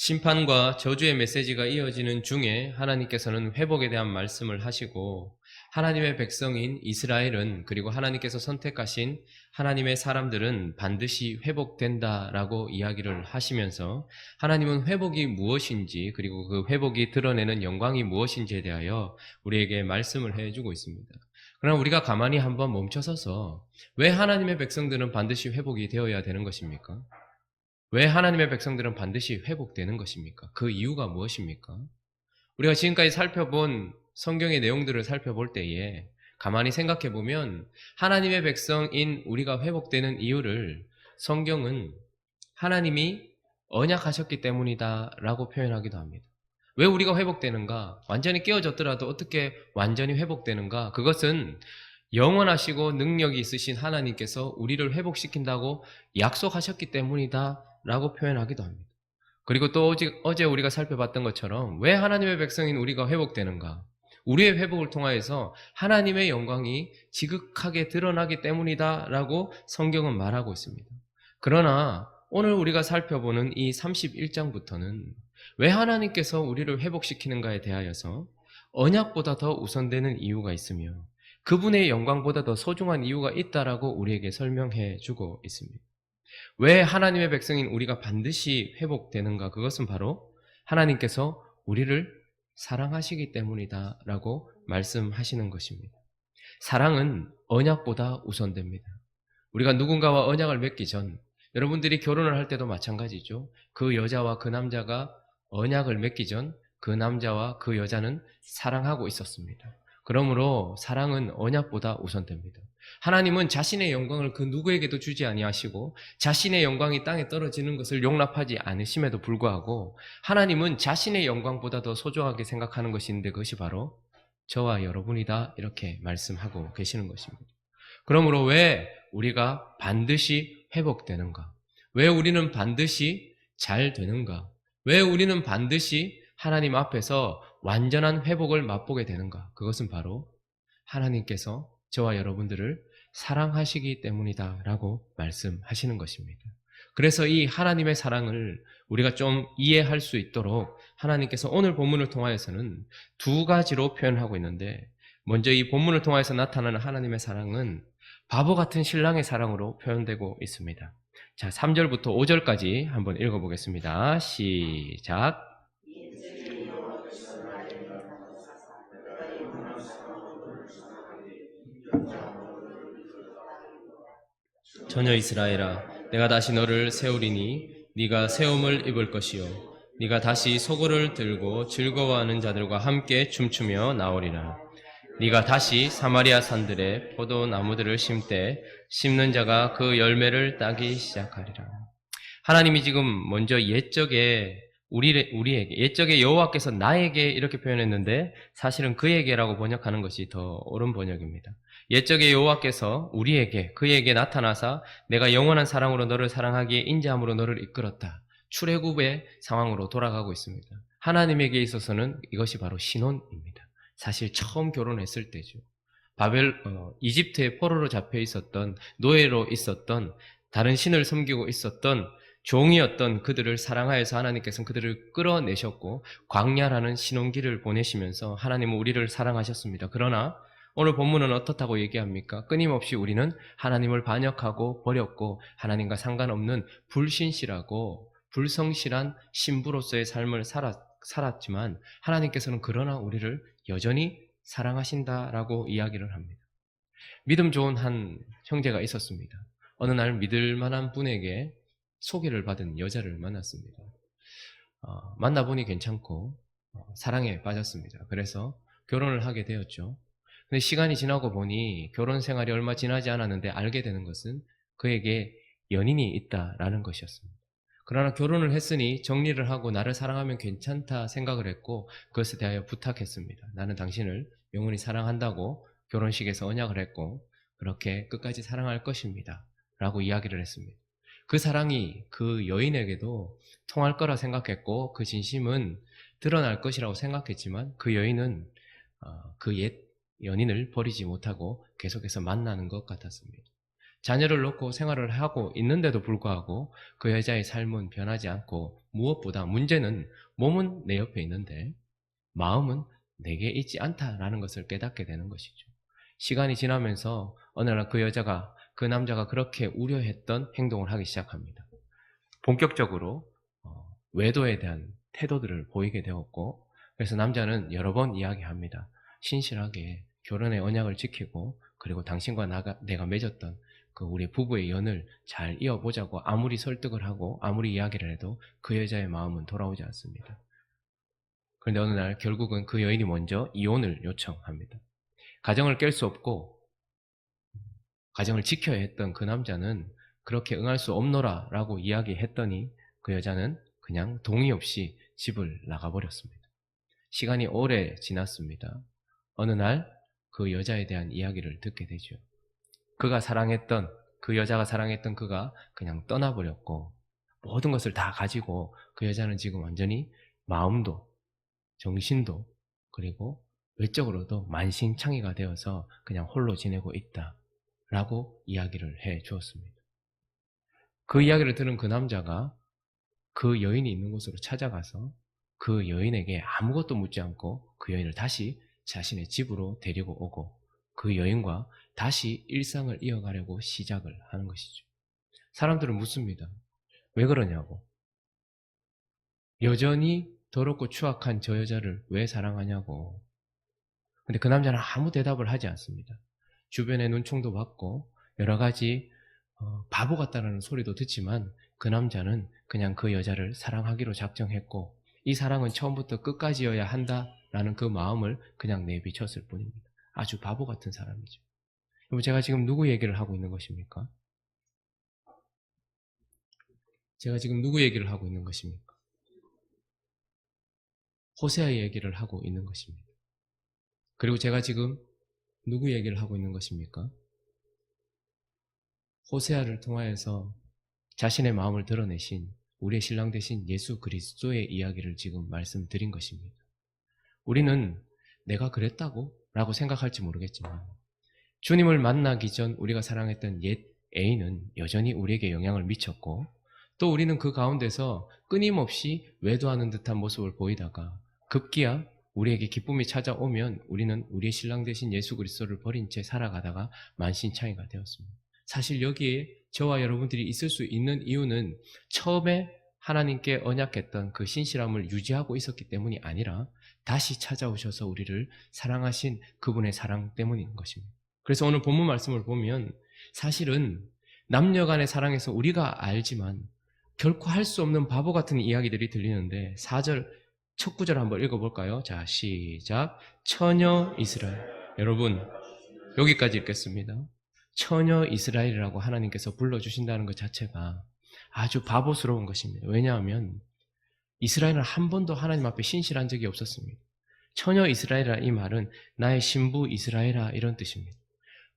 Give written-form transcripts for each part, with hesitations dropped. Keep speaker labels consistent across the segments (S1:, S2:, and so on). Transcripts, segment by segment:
S1: 심판과 저주의 메시지가 이어지는 중에 하나님께서는 회복에 대한 말씀을 하시고 하나님의 백성인 이스라엘은 그리고 하나님께서 선택하신 하나님의 사람들은 반드시 회복된다라고 이야기를 하시면서 하나님은 회복이 무엇인지 그리고 그 회복이 드러내는 영광이 무엇인지에 대하여 우리에게 말씀을 해주고 있습니다. 그러나 우리가 가만히 한번 멈춰서서 왜 하나님의 백성들은 반드시 회복이 되어야 되는 것입니까? 왜 하나님의 백성들은 반드시 회복되는 것입니까? 그 이유가 무엇입니까? 우리가 지금까지 살펴본 성경의 내용들을 살펴볼 때에 가만히 생각해 보면 하나님의 백성인 우리가 회복되는 이유를 성경은 하나님이 언약하셨기 때문이다 라고 표현하기도 합니다. 왜 우리가 회복되는가? 완전히 깨어졌더라도 어떻게 완전히 회복되는가? 그것은 영원하시고 능력이 있으신 하나님께서 우리를 회복시킨다고 약속하셨기 때문이다 라고 표현하기도 합니다. 그리고 또 어제 우리가 살펴봤던 것처럼 왜 하나님의 백성인 우리가 회복되는가? 우리의 회복을 통하여서 하나님의 영광이 지극하게 드러나기 때문이다 라고 성경은 말하고 있습니다. 그러나 오늘 우리가 살펴보는 이 31장부터는 왜 하나님께서 우리를 회복시키는가에 대하여서 언약보다 더 우선되는 이유가 있으며 그분의 영광보다 더 소중한 이유가 있다라고 우리에게 설명해 주고 있습니다. 왜 하나님의 백성인 우리가 반드시 회복되는가? 그것은 바로 하나님께서 우리를 사랑하시기 때문이다 라고 말씀하시는 것입니다. 사랑은 언약보다 우선됩니다. 우리가 누군가와 언약을 맺기 전, 여러분들이 결혼을 할 때도 마찬가지죠. 그 여자와 그 남자가 언약을 맺기 전 그 남자와 그 여자는 사랑하고 있었습니다. 그러므로 사랑은 언약보다 우선됩니다. 하나님은 자신의 영광을 그 누구에게도 주지 아니하시고 자신의 영광이 땅에 떨어지는 것을 용납하지 않으심에도 불구하고 하나님은 자신의 영광보다 더 소중하게 생각하는 것이 있는데 그것이 바로 저와 여러분이다 이렇게 말씀하고 계시는 것입니다. 그러므로 왜 우리가 반드시 회복되는가? 왜 우리는 반드시 잘 되는가? 왜 우리는 반드시 하나님 앞에서 완전한 회복을 맛보게 되는가? 그것은 바로 하나님께서 저와 여러분들을 사랑하시기 때문이다 라고 말씀하시는 것입니다. 그래서 이 하나님의 사랑을 우리가 좀 이해할 수 있도록 하나님께서 오늘 본문을 통하여서는 두 가지로 표현하고 있는데 먼저 이 본문을 통하여서 나타나는 하나님의 사랑은 바보 같은 신랑의 사랑으로 표현되고 있습니다. 자, 3절부터 5절까지 한번 읽어보겠습니다. 시작. 전혀 이스라엘아, 내가 다시 너를 세우리니 네가 세움을 입을 것이요 네가 다시 소고를 들고 즐거워하는 자들과 함께 춤추며 나오리라. 네가 다시 사마리아 산들에 포도나무들을 심되 심는 자가 그 열매를 따기 시작하리라. 하나님이 지금 먼저 우리에게 옛적에 여호와께서 나에게 이렇게 표현했는데 사실은 그에게라고 번역하는 것이 더 옳은 번역입니다. 옛적에 여호와께서 우리에게 그에게 나타나사 내가 영원한 사랑으로 너를 사랑하기에 인자함으로 너를 이끌었다. 출애굽의 상황으로 돌아가고 있습니다. 하나님에게 있어서는 이것이 바로 신혼입니다. 사실 처음 결혼했을 때죠. 이집트의 포로로 잡혀 있었던 노예로 있었던 다른 신을 섬기고 있었던 종이었던 그들을 사랑하여서 하나님께서는 그들을 끌어내셨고 광야라는 신혼기를 보내시면서 하나님은 우리를 사랑하셨습니다. 그러나 오늘 본문은 어떻다고 얘기합니까? 끊임없이 우리는 하나님을 반역하고 버렸고 하나님과 상관없는 불신실하고 불성실한 신부로서의 삶을 살았지만 하나님께서는 그러나 우리를 여전히 사랑하신다라고 이야기를 합니다. 믿음 좋은 한 형제가 있었습니다. 어느 날 믿을 만한 분에게 소개를 받은 여자를 만났습니다. 만나보니 괜찮고 사랑에 빠졌습니다. 그래서 결혼을 하게 되었죠. 근데 시간이 지나고 보니 결혼 생활이 얼마 지나지 않았는데 알게 되는 것은 그에게 연인이 있다라는 것이었습니다. 그러나 결혼을 했으니 정리를 하고 나를 사랑하면 괜찮다 생각을 했고 그것에 대하여 부탁했습니다. 나는 당신을 영원히 사랑한다고 결혼식에서 언약을 했고 그렇게 끝까지 사랑할 것입니다. 라고 이야기를 했습니다. 그 사랑이 그 여인에게도 통할 거라 생각했고 그 진심은 드러날 것이라고 생각했지만 그 여인은 그 옛 연인을 버리지 못하고 계속해서 만나는 것 같았습니다. 자녀를 놓고 생활을 하고 있는데도 불구하고 그 여자의 삶은 변하지 않고, 무엇보다 문제는 몸은 내 옆에 있는데 마음은 내게 있지 않다라는 것을 깨닫게 되는 것이죠. 시간이 지나면서 어느 날 그 남자가 그렇게 우려했던 행동을 하기 시작합니다. 본격적으로 외도에 대한 태도들을 보이게 되었고, 그래서 남자는 여러 번 이야기합니다. 신실하게 결혼의 언약을 지키고, 그리고 당신과 내가 맺었던 그 우리 부부의 연을 잘 이어보자고 아무리 설득을 하고 아무리 이야기를 해도 그 여자의 마음은 돌아오지 않습니다. 그런데 어느 날 결국은 그 여인이 먼저 이혼을 요청합니다. 가정을 깰 수 없고 가정을 지켜야 했던 그 남자는 그렇게 응할 수 없노라 라고 이야기했더니 그 여자는 그냥 동의 없이 집을 나가버렸습니다. 시간이 오래 지났습니다. 어느 날 그 여자에 대한 이야기를 듣게 되죠. 그 여자가 사랑했던 그가 그냥 떠나버렸고, 모든 것을 다 가지고 그 여자는 지금 완전히 마음도 정신도 그리고 외적으로도 만신창이가 되어서 그냥 홀로 지내고 있다라고 이야기를 해 주었습니다. 그 이야기를 들은 그 남자가 그 여인이 있는 곳으로 찾아가서 그 여인에게 아무것도 묻지 않고 그 여인을 다시 자신의 집으로 데리고 오고 그 여인과 다시 일상을 이어가려고 시작을 하는 것이죠. 사람들은 묻습니다. 왜 그러냐고. 여전히 더럽고 추악한 저 여자를 왜 사랑하냐고. 근데 그 남자는 아무 대답을 하지 않습니다. 주변에 눈총도 받고 여러 가지 바보 같다는 소리도 듣지만 그 남자는 그냥 그 여자를 사랑하기로 작정했고, 이 사랑은 처음부터 끝까지여야 한다라는 그 마음을 그냥 내비쳤을 뿐입니다. 아주 바보 같은 사람이죠. 여러분, 제가 지금 누구 얘기를 하고 있는 것입니까? 제가 지금 누구 얘기를 하고 있는 것입니까? 호세아 얘기를 하고 있는 것입니다. 그리고 제가 지금 누구 얘기를 하고 있는 것입니까? 호세아를 통하여서 자신의 마음을 드러내신 우리의 신랑 되신 예수 그리스도의 이야기를 지금 말씀드린 것입니다. 우리는 내가 그랬다고? 라고 생각할지 모르겠지만 주님을 만나기 전 우리가 사랑했던 옛 애인은 여전히 우리에게 영향을 미쳤고, 또 우리는 그 가운데서 끊임없이 외도하는 듯한 모습을 보이다가 급기야 우리에게 기쁨이 찾아오면 우리는 우리의 신랑 되신 예수 그리스도를 버린 채 살아가다가 만신창이가 되었습니다. 사실 여기에 저와 여러분들이 있을 수 있는 이유는 처음에 하나님께 언약했던 그 신실함을 유지하고 있었기 때문이 아니라 다시 찾아오셔서 우리를 사랑하신 그분의 사랑 때문인 것입니다. 그래서 오늘 본문 말씀을 보면 사실은 남녀 간의 사랑에서 우리가 알지만 결코 할 수 없는 바보 같은 이야기들이 들리는데 4절 첫 구절 한번 읽어볼까요? 자, 시작. 처녀 이스라엘. 여러분, 여기까지 읽겠습니다. 처녀 이스라엘이라고 하나님께서 불러주신다는 것 자체가 아주 바보스러운 것입니다. 왜냐하면 이스라엘은 한 번도 하나님 앞에 신실한 적이 없었습니다. 처녀 이스라엘이라 이 말은 나의 신부 이스라엘아 이런 뜻입니다.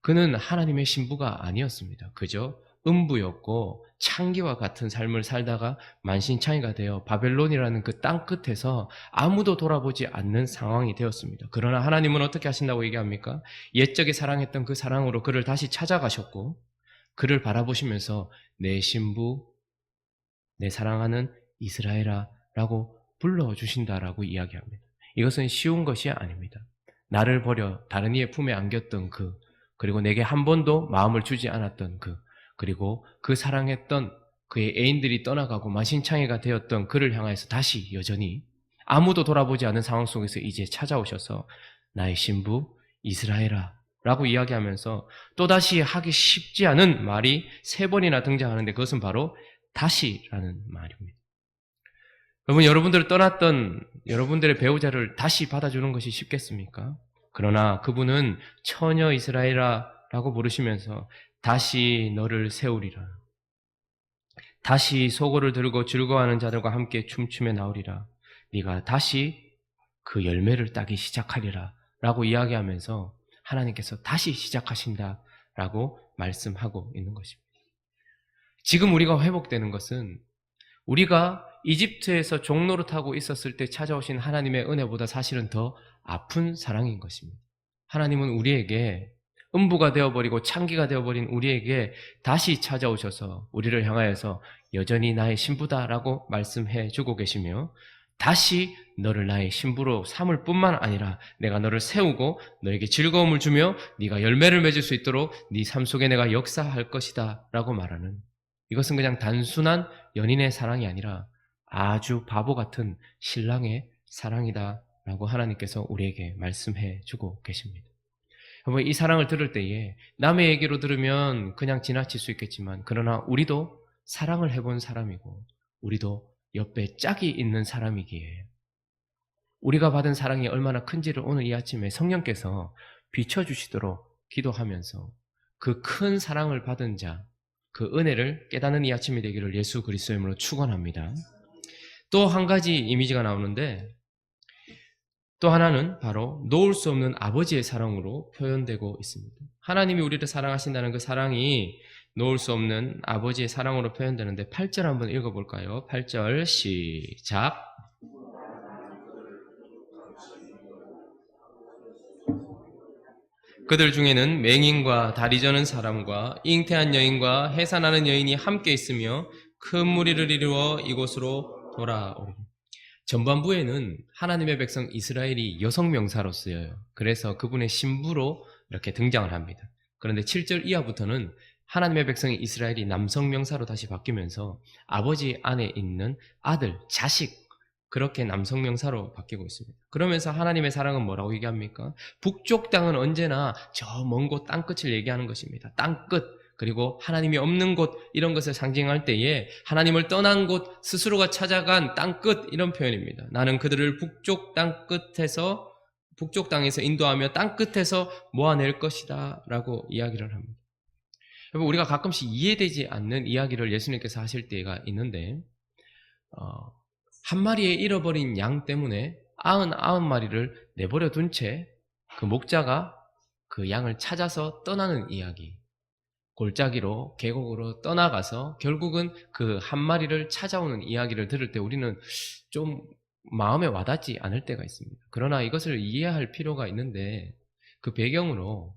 S1: 그는 하나님의 신부가 아니었습니다. 그저 음부였고 창기와 같은 삶을 살다가 만신창이가 되어 바벨론이라는 그 땅 끝에서 아무도 돌아보지 않는 상황이 되었습니다. 그러나 하나님은 어떻게 하신다고 얘기합니까? 옛적에 사랑했던 그 사랑으로 그를 다시 찾아가셨고, 그를 바라보시면서 내 신부, 내 사랑하는 이스라엘아 라고 불러주신다라고 이야기합니다. 이것은 쉬운 것이 아닙니다. 나를 버려 다른 이의 품에 안겼던 그리고 내게 한 번도 마음을 주지 않았던 그리고 그 사랑했던 그의 애인들이 떠나가고 만신창이가 되었던 그를 향해서 다시 여전히 아무도 돌아보지 않은 상황 속에서 이제 찾아오셔서 나의 신부 이스라엘아 라고 이야기하면서 또다시 하기 쉽지 않은 말이 3번이나 등장하는데 그것은 바로 다시라는 말입니다. 여러분, 여러분들을 떠났던 여러분들의 배우자를 다시 받아주는 것이 쉽겠습니까? 그러나 그분은 처녀 이스라엘아 라고 부르시면서 다시 너를 세우리라. 다시 소고를 들고 즐거워하는 자들과 함께 춤추며 나오리라. 네가 다시 그 열매를 따기 시작하리라 라고 이야기하면서 하나님께서 다시 시작하신다라고 말씀하고 있는 것입니다. 지금 우리가 회복되는 것은 우리가 이집트에서 종노릇하고 있었을 때 찾아오신 하나님의 은혜보다 사실은 더 아픈 사랑인 것입니다. 하나님은 우리에게 음부가 되어버리고 창기가 되어버린 우리에게 다시 찾아오셔서 우리를 향하여서 여전히 나의 신부다라고 말씀해 주고 계시며, 다시 너를 나의 신부로 삼을 뿐만 아니라 내가 너를 세우고 너에게 즐거움을 주며 네가 열매를 맺을 수 있도록 네 삶 속에 내가 역사할 것이다 라고 말하는, 이것은 그냥 단순한 연인의 사랑이 아니라 아주 바보 같은 신랑의 사랑이다 라고 하나님께서 우리에게 말씀해 주고 계십니다. 여러분, 이 사랑을 들을 때에 남의 얘기로 들으면 그냥 지나칠 수 있겠지만, 그러나 우리도 사랑을 해본 사람이고 우리도 옆에 짝이 있는 사람이기에 우리가 받은 사랑이 얼마나 큰지를 오늘 이 아침에 성령께서 비춰주시도록 기도하면서 그 큰 사랑을 받은 자, 그 은혜를 깨닫는 이 아침이 되기를 예수 그리스도의 이름으로 축원합니다. 또 한 가지 이미지가 나오는데, 또 하나는 바로 놓을 수 없는 아버지의 사랑으로 표현되고 있습니다. 하나님이 우리를 사랑하신다는 그 사랑이 놓을 수 없는 아버지의 사랑으로 표현되는데, 8절 한번 읽어볼까요? 8절 시작. 그들 중에는 맹인과 다리 저는 사람과 잉태한 여인과 해산하는 여인이 함께 있으며 큰 무리를 이루어 이곳으로 돌아오리니. 전반부에는 하나님의 백성 이스라엘이 여성 명사로 쓰여요. 그래서 그분의 신부로 이렇게 등장을 합니다. 그런데 7절 이하부터는 하나님의 백성 이스라엘이 남성 명사로 다시 바뀌면서 아버지 안에 있는 아들, 자식, 그렇게 남성 명사로 바뀌고 있습니다. 그러면서 하나님의 사랑은 뭐라고 얘기합니까? 북쪽 땅은 언제나 저 먼 곳 땅끝을 얘기하는 것입니다. 땅끝, 그리고 하나님이 없는 곳, 이런 것을 상징할 때에 하나님을 떠난 곳, 스스로가 찾아간 땅끝, 이런 표현입니다. 나는 그들을 북쪽 땅끝에서, 북쪽 땅에서 인도하며 땅끝에서 모아낼 것이다 라고 이야기를 합니다. 여러분, 우리가 가끔씩 이해되지 않는 이야기를 예수님께서 하실 때가 있는데, 한 마리의 잃어버린 양 때문에 99마리를 내버려 둔 채 그 목자가 그 양을 찾아서 떠나는 이야기, 골짜기로 계곡으로 떠나가서 결국은 그 한 마리를 찾아오는 이야기를 들을 때 우리는 좀 마음에 와닿지 않을 때가 있습니다. 그러나 이것을 이해할 필요가 있는데, 그 배경으로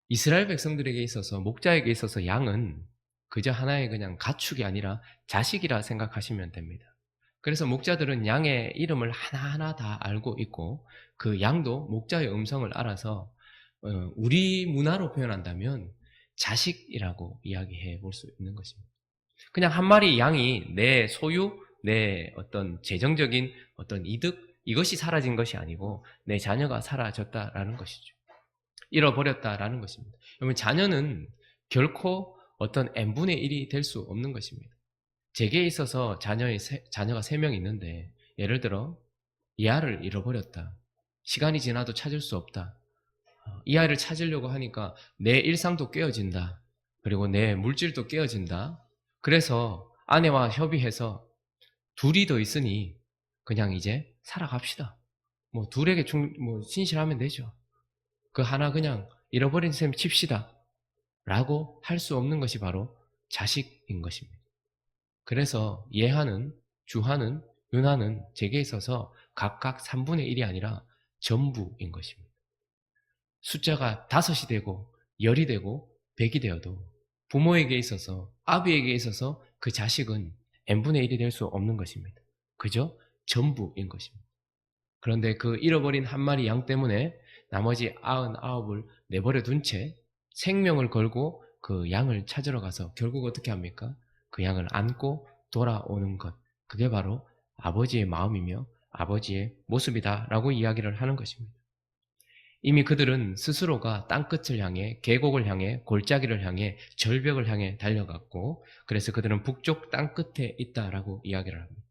S1: 이스라엘 백성들에게 있어서, 목자에게 있어서 양은 그저 하나의 그냥 가축이 아니라 자식이라 생각하시면 됩니다. 그래서 목자들은 양의 이름을 하나하나 다 알고 있고, 그 양도 목자의 음성을 알아서 우리 문화로 표현한다면 자식이라고 이야기해 볼 수 있는 것입니다. 그냥 한 마리 양이 내 소유, 내 어떤 재정적인 어떤 이득, 이것이 사라진 것이 아니고 내 자녀가 사라졌다라는 것이죠. 잃어버렸다라는 것입니다. 그러면 자녀는 결코 어떤 n분의 1이 될 수 없는 것입니다. 제게 있어서 자녀가 3명 있는데, 예를 들어 이 아이를 잃어버렸다, 시간이 지나도 찾을 수 없다, 이 아이를 찾으려고 하니까 내 일상도 깨어진다, 그리고 내 물질도 깨어진다. 그래서 아내와 협의해서 둘이 더 있으니 그냥 이제 살아갑시다, 뭐 둘에게 신실하면 되죠, 그 하나 그냥 잃어버린 셈 칩시다 라고 할 수 없는 것이 바로 자식인 것입니다. 그래서 예하는, 주하는, 은하는 제게 있어서 각각 3분의 1이 아니라 전부인 것입니다. 숫자가 5이 되고 10이 되고 100이 되어도 부모에게 있어서, 아비에게 있어서 그 자식은 n분의 1이 될 수 없는 것입니다. 그저 전부인 것입니다. 그런데 그 잃어버린 한 마리 양 때문에 나머지 99을 내버려 둔 채 생명을 걸고 그 양을 찾으러 가서 결국 어떻게 합니까? 그 양을 안고 돌아오는 것, 그게 바로 아버지의 마음이며 아버지의 모습이다라고 이야기를 하는 것입니다. 이미 그들은 스스로가 땅끝을 향해, 계곡을 향해, 골짜기를 향해, 절벽을 향해 달려갔고, 그래서 그들은 북쪽 땅끝에 있다라고 이야기를 합니다.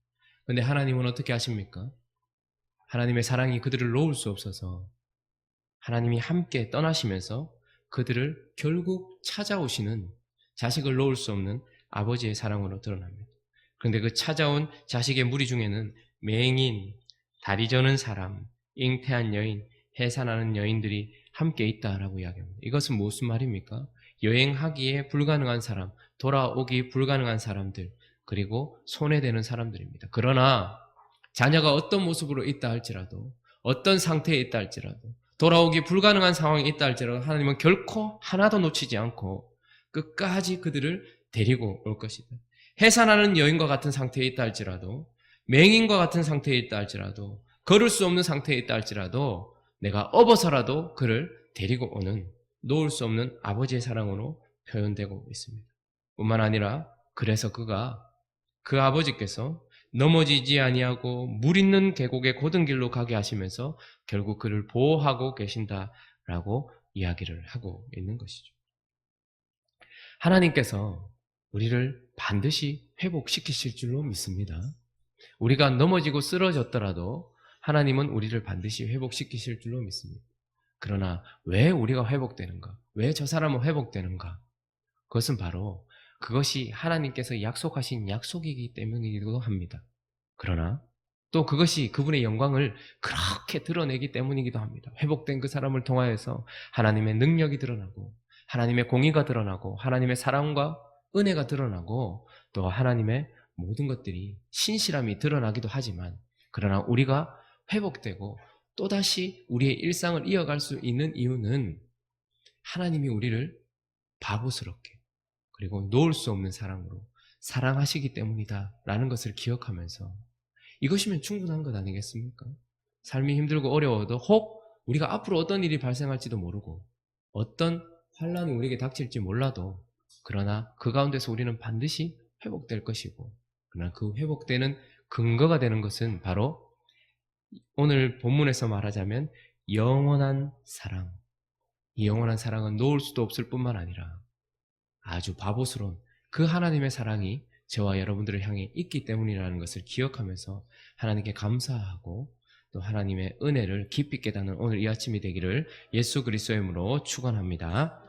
S1: 그런데 하나님은 어떻게 하십니까? 하나님의 사랑이 그들을 놓을 수 없어서 하나님이 함께 떠나시면서 그들을 결국 찾아오시는, 자식을 놓을 수 없는 아버지의 사랑으로 드러납니다. 그런데 그 찾아온 자식의 무리 중에는 맹인, 다리 저는 사람, 잉태한 여인, 해산하는 여인들이 함께 있다라고 이야기합니다. 이것은 무슨 말입니까? 여행하기에 불가능한 사람, 돌아오기 불가능한 사람들, 그리고 손해되는 사람들입니다. 그러나 자녀가 어떤 모습으로 있다 할지라도, 어떤 상태에 있다 할지라도, 돌아오기 불가능한 상황이 있다 할지라도 하나님은 결코 하나도 놓치지 않고 끝까지 그들을 데리고 올 것이다. 해산하는 여인과 같은 상태에 있다 할지라도, 맹인과 같은 상태에 있다 할지라도, 걸을 수 없는 상태에 있다 할지라도 내가 업어서라도 그를 데리고 오는, 놓을 수 없는 아버지의 사랑으로 표현되고 있습니다. 뿐만 아니라 그래서 그 아버지께서 넘어지지 아니하고 물 있는 계곡의 곧은 길로 가게 하시면서 결국 그를 보호하고 계신다라고 이야기를 하고 있는 것이죠. 하나님께서 우리를 반드시 회복시키실 줄로 믿습니다. 우리가 넘어지고 쓰러졌더라도 하나님은 우리를 반드시 회복시키실 줄로 믿습니다. 그러나 왜 우리가 회복되는가? 왜 저 사람은 회복되는가? 그것은 바로 그것이 하나님께서 약속하신 약속이기 때문이기도 합니다. 그러나 또 그것이 그분의 영광을 그렇게 드러내기 때문이기도 합니다. 회복된 그 사람을 통하여서 하나님의 능력이 드러나고, 하나님의 공의가 드러나고, 하나님의 사랑과 은혜가 드러나고, 또 하나님의 모든 것들이 신실함이 드러나기도 하지만, 그러나 우리가 회복되고 또다시 우리의 일상을 이어갈 수 있는 이유는 하나님이 우리를 바보스럽게, 그리고 놓을 수 없는 사랑으로 사랑하시기 때문이다라는 것을 기억하면서, 이것이면 충분한 것 아니겠습니까? 삶이 힘들고 어려워도 혹 우리가 앞으로 어떤 일이 발생할지도 모르고 어떤 환란이 우리에게 닥칠지 몰라도, 그러나 그 가운데서 우리는 반드시 회복될 것이고, 그러나 그 회복되는 근거가 되는 것은 바로 오늘 본문에서 말하자면 영원한 사랑. 이 영원한 사랑은 놓을 수도 없을 뿐만 아니라 아주 바보스러운 그 하나님의 사랑이 저와 여러분들을 향해 있기 때문이라는 것을 기억하면서 하나님께 감사하고 또 하나님의 은혜를 깊이 깨닫는 오늘 이 아침이 되기를 예수 그리스도의 이름으로 축원합니다.